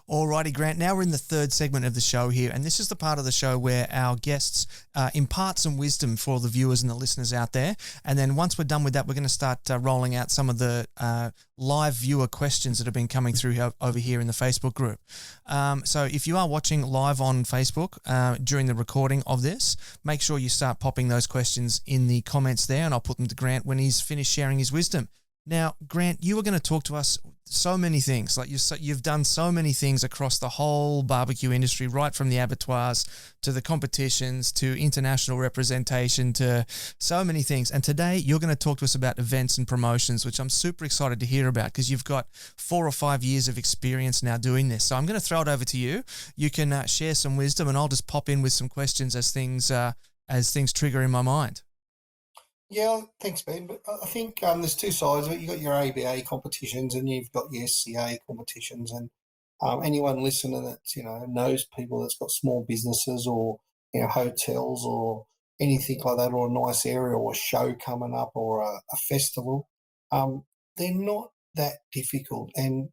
Alrighty, Grant. Now we're in the third segment of the show here, and this is the part of the show where our guests impart some wisdom for the viewers and the listeners out there. And then once we're done with that, we're going to start rolling out some of the live viewer questions that have been coming through over here in the Facebook group. So if you are watching live on Facebook during the recording of this, make sure you start popping those questions in the comments there, and I'll put them to Grant when he's finished sharing his wisdom. Now, Grant, you were going to talk to us so many things. Like you've done so many things across the whole barbecue industry, right from the abattoirs to the competitions to international representation to so many things. And today you're going to talk to us about events and promotions, which I'm super excited to hear about because you've got 4 or 5 years of experience now doing this. So I'm going to throw it over to you. You can share some wisdom, and I'll just pop in with some questions as things trigger in my mind. Yeah, thanks, Ben. But I think there's two sides of it. You've got your ABA competitions and you've got your SCA competitions. And anyone listening that knows people that's got small businesses or hotels or anything like that, or a nice area or a show coming up or a festival, they're not that difficult. And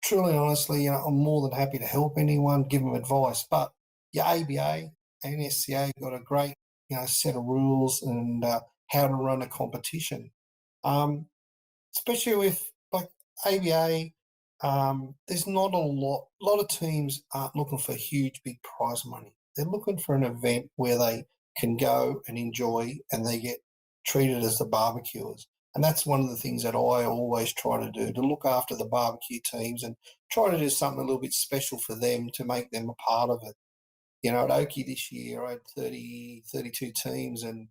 truly, honestly, I'm more than happy to help anyone, give them advice. But your ABA and SCA got a great set of rules and how to run a competition, especially with like ABA. There's not a lot of teams aren't looking for huge big prize money. They're looking for an event where they can go and enjoy and they get treated as the barbecuers. And that's one of the things that I always try to do, to look after the barbecue teams and try to do something a little bit special for them to make them a part of it. At Oki this year, I had 32 teams, and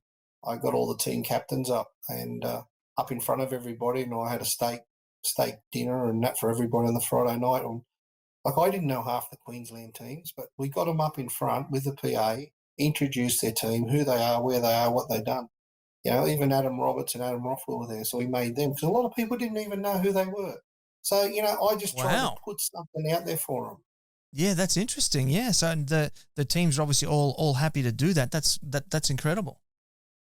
I got all the team captains up and up in front of everybody, and I had a steak dinner and that for everybody on the Friday night. And I didn't know half the Queensland teams, but we got them up in front with the PA, introduced their team, who they are, where they are, what they've done. Even Adam Roberts and Adam Rothwell were there, so we made them because a lot of people didn't even know who they were. So I just tried to put something out there for them. Yeah, that's interesting. Yeah, so the teams are obviously all happy to do that. That's incredible.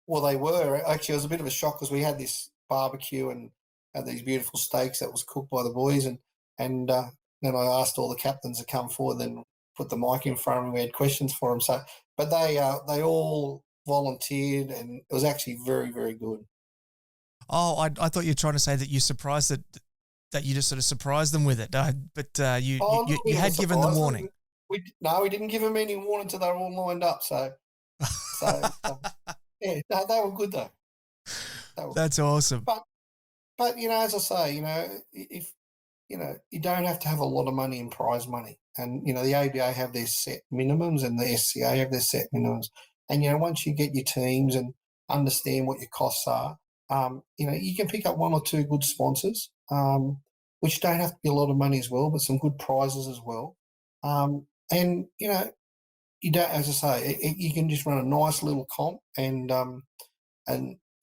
Well, they were. Actually, it was a bit of a shock because we had this barbecue and had these beautiful steaks that was cooked by the boys, and then I asked all the captains to come forward and put the mic in front of them. We had questions for them. So, but they all volunteered, and it was actually very, very good. Oh, I thought you were trying to say that you surprised that you just sort of surprised them with it, but you had given them warning. We didn't give them any warning until they were all lined up. So yeah, no, they were good though. That's awesome. But as I say, if you don't have to have a lot of money in prize money, and the ABA have their set minimums and the SCA have their set minimums, and once you get your teams and understand what your costs are, you can pick up 1 or 2 good sponsors, which don't have to be a lot of money as well, but some good prizes as well. And you don't, as I say, you can just run a nice little comp, and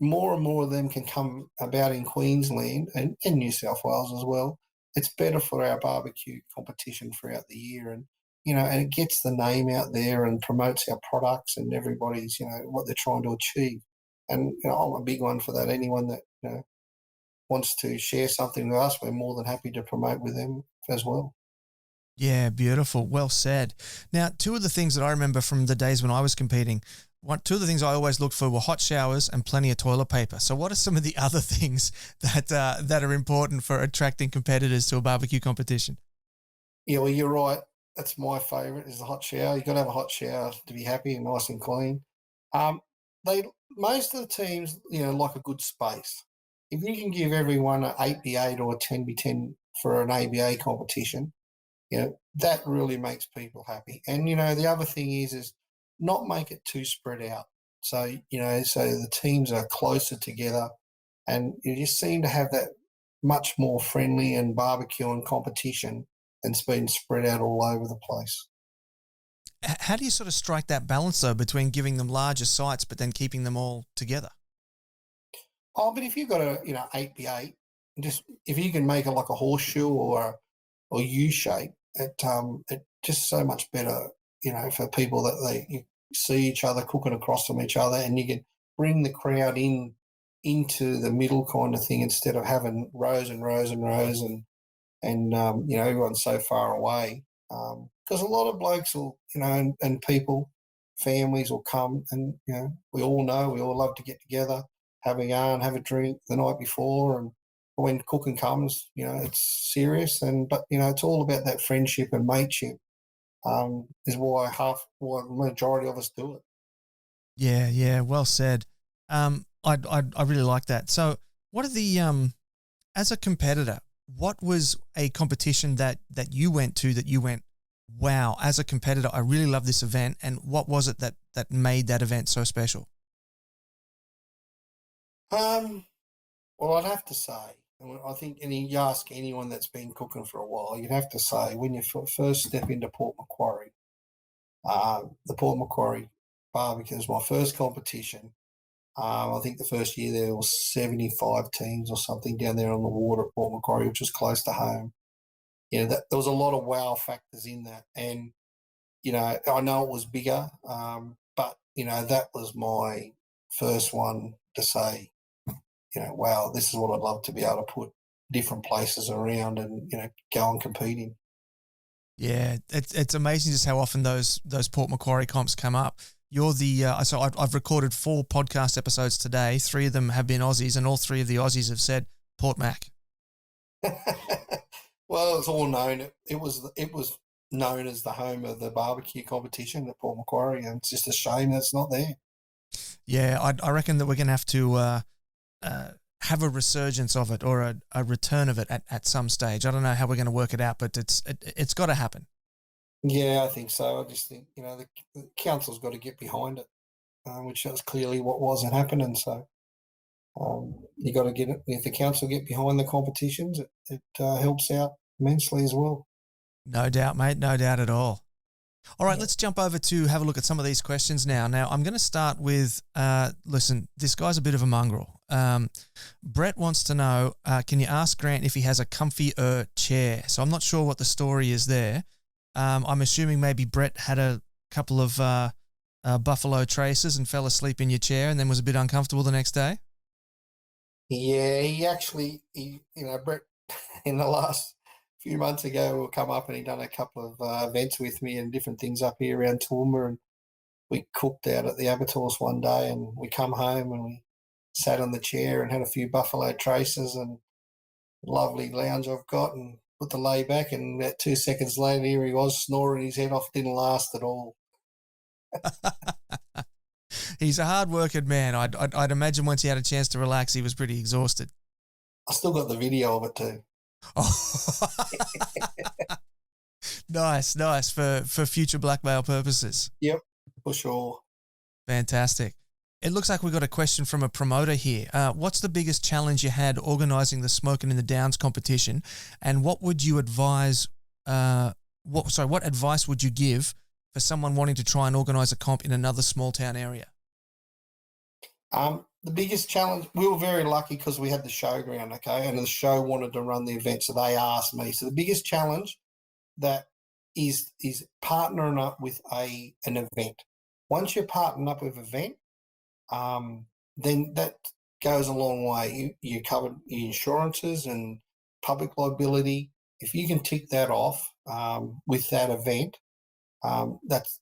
more and more of them can come about in Queensland and New South Wales as well. It's better for our barbecue competition throughout the year, and and it gets the name out there and promotes our products and everybody's what they're trying to achieve. And I'm a big one for that. Anyone that wants to share something with us, we're more than happy to promote with them as well. Yeah, beautiful. Well said. Now, 2 of the things that I remember from the days when I was competing, 2 of the things I always looked for were hot showers and plenty of toilet paper. So what are some of the other things that are important for attracting competitors to a barbecue competition? Yeah, well, you're right. That's my favourite, is the hot shower. You've got to have a hot shower to be happy and nice and clean. Most of the teams, like a good space. If you can give everyone an 8x8 or a 10x10 for an ABA competition, that really makes people happy. And, the other thing is not make it too spread out. So, so the teams are closer together, and you just seem to have that much more friendly and barbecue and competition than it's been spread out all over the place. How do you sort of strike that balance, though, between giving them larger sites but then keeping them all together? Oh, but if you've got a 8x8, just if you can make it like a horseshoe or U shape, it just so much better, for people that you see each other cooking across from each other, and you can bring the crowd into the middle kind of thing instead of having rows and rows and rows, and and everyone's so far away. Because a lot of blokes will, and people, families will come, and we all know we all love to get together, have a yarn, have a drink the night before, and when cooking comes, it's serious, but it's all about that friendship and mateship. Is why the majority of us do it. Yeah, yeah, well said. I really like that. So, what are the as a competitor, what was a competition that you went to that you went, wow, as a competitor, I really love this event, and what was it that made that event so special? Um, well, I'd have to say, and I think you ask anyone that's been cooking for a while, you'd have to say when you first step into Port Macquarie, the Port Macquarie barbecue was my first competition. I think the first year there was 75 teams or something down there on the water at Port Macquarie, which was close to home. There was a lot of wow factors in that. And, I know it was bigger, but, that was my first one to say, wow, this is what I'd love to be able to put different places around and, go and compete in. Yeah, it's amazing just how often those Port Macquarie comps come up. You're the so I've recorded 4 podcast episodes today. 3 of them have been Aussies, and all 3 of the Aussies have said Port Mac. Well, it's all known. It was known as the home of the barbecue competition at Port Macquarie, and it's just a shame that it's not there. Yeah, I reckon that we're going to have to have a resurgence of it, or a return of it at some stage. I don't know how we're going to work it out, but it's got to happen. Yeah, I think so. I just think the council's got to get behind it, which is clearly what wasn't happening. So you got to get it. If the council get behind the competitions, it helps out immensely as well. No doubt, mate. No doubt at all. All right, Yeah. let's jump over to have a look at some of these questions now. Now, I'm going to start with, listen, this guy's a bit of a mongrel. Brett wants to know, can you ask Grant if he has a comfier chair? So I'm not sure what the story is there. I'm assuming maybe Brett had a couple of buffalo traces and fell asleep in your chair and then was a bit uncomfortable the next day. Yeah, Brett, in the last few months ago, will come up and he done a couple of events with me and different things up here around Toowoomba, and we cooked out at the Abattoirs one day, and we come home and we sat on the chair and had a few buffalo traces and lovely lounge I've got, and put the lay back, and about 2 seconds later here he was snoring his head off. Didn't last at all. He's a hard-working man. I'd imagine once he had a chance to relax, he was pretty exhausted. I still got the video of it too. Oh. Nice for future blackmail purposes. Yep, for sure. Fantastic. It looks like we've got a question from a promoter here. What's the biggest challenge you had organising the Smoking in the Downs competition, and what would you advise? What advice would you give for someone wanting to try and organise a comp in another small town area? The biggest challenge, we were very lucky because we had the showground, okay, and the show wanted to run the event, so they asked me. So the biggest challenge that is partnering up with an event. Once you're partnering up with an event, then that goes a long way. You cover your insurances and public liability. If you can tick that off with that event,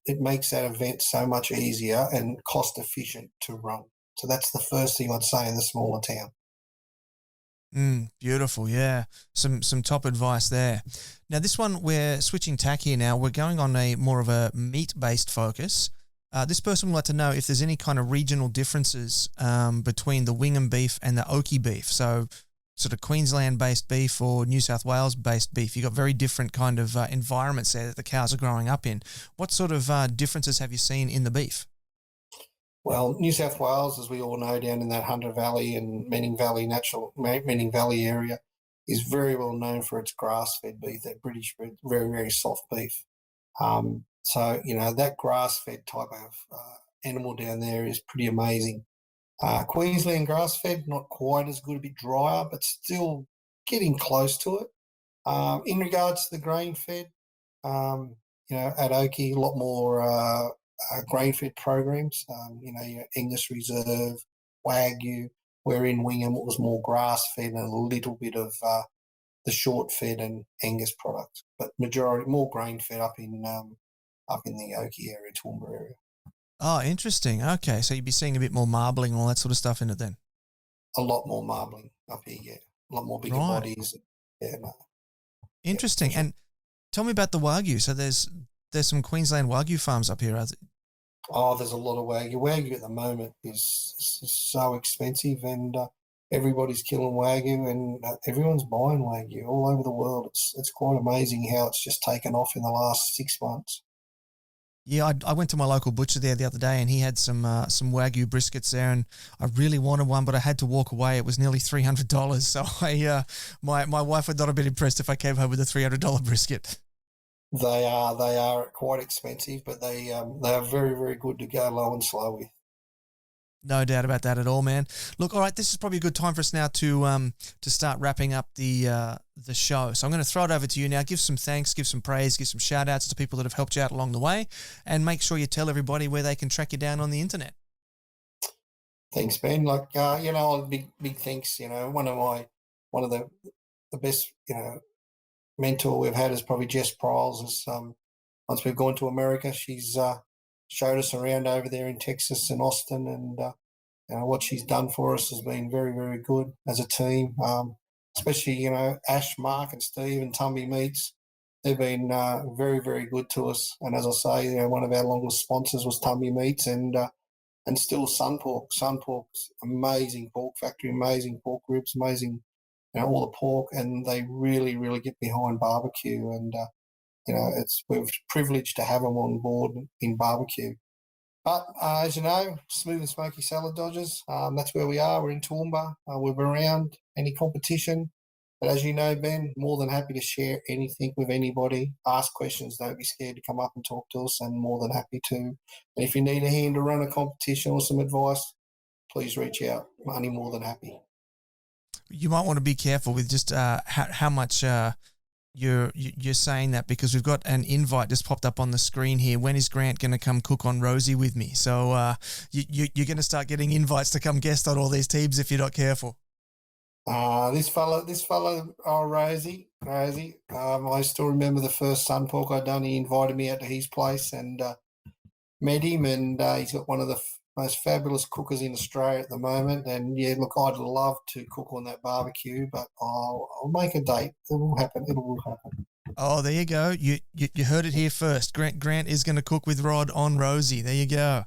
it makes that event so much easier and cost efficient to run. So that's the first thing I'd say in the smaller town. Beautiful, yeah. Some top advice there. Now, this one, we're switching tack here now. We're going on a more of a meat-based focus. This person would like to know if there's any kind of regional differences between the Wingham beef and the Okie beef. So sort of Queensland-based beef or New South Wales-based beef. You've got very different kind of environments there that the cows are growing up in. What sort of differences have you seen in the beef? Well, New South Wales, as we all know, down in that Hunter Valley and Manning Valley area, is very well known for its grass-fed beef, that British, very, very soft beef. So, that grass-fed type of animal down there is pretty amazing. Queensland grass-fed, not quite as good, a bit drier, but still getting close to it. In regards to the grain-fed, at Oakey, a lot more grain-fed programs, your Angus Reserve, Wagyu, where in Wingham it was more grass-fed and a little bit of the short fed and Angus products, but majority more grain fed up in the Oki area, Toowoomba area. Oh, interesting. Okay, so you'd be seeing a bit more marbling and all that sort of stuff in it then. A lot more marbling up here, yeah. A lot more bigger Right. bodies. Yeah, no. Interesting. Yeah, sure. And tell me about the Wagyu. So there's some Queensland Wagyu farms up here. Oh, there's a lot of Wagyu. Wagyu at the moment is so expensive, and everybody's killing Wagyu, and everyone's buying Wagyu all over the world. It's quite amazing how it's just taken off in the last 6 months. Yeah, I went to my local butcher there the other day, and he had some Wagyu briskets there, and I really wanted one, but I had to walk away. It was nearly $300, so my wife would not have been impressed if I came home with a $300 brisket. They are quite expensive, but they are very, very good to go low and slow with. No doubt about that at all, man. Look, all right, this is probably a good time for us now to start wrapping up the show. So I'm going to throw it over to you now. Give some thanks, give some praise, give some shout outs to people that have helped you out along the way, and make sure you tell everybody where they can track you down on the internet. Thanks, Ben. Like big thanks. One of the best mentor we've had is probably Jess Pryles. Once we've gone to America, she's showed us around over there in Texas and Austin, and what she's done for us has been very, very good as a team. Especially Ash, Mark, and Steve and Tumby Meats. They've been very, very good to us. And as I say, one of our longest sponsors was Tumby Meats, and still Sun Pork. Sun Pork's amazing pork factory, amazing pork ribs, amazing all the pork, and they really, really get behind barbecue. And we're privileged to have them on board in barbecue. But as you know, Smooth and Smoky Salad Dodgers, that's where we are. We're in Toowoomba. We're around any competition. But as you know, Ben, more than happy to share anything with anybody. Ask questions. Don't be scared to come up and talk to us, and more than happy to. And if you need a hand to run a competition or some advice, please reach out. Only more than happy. You might want to be careful with just how much you're saying that, because we've got an invite just popped up on the screen here. When is Grant going to come cook on Rosie with me? So you're going to start getting invites to come guest on all these teams if you're not careful. This fella, Rosie. I still remember the first Sun Pork I done. He invited me out to his place and met him, and he's got one of the most fabulous cookers in Australia at the moment. And yeah, look, I'd love to cook on that barbecue, but I'll make a date. It will happen. It will happen. Oh, there you go. You heard it here first. Grant is going to cook with Rod on Rosie. There you go.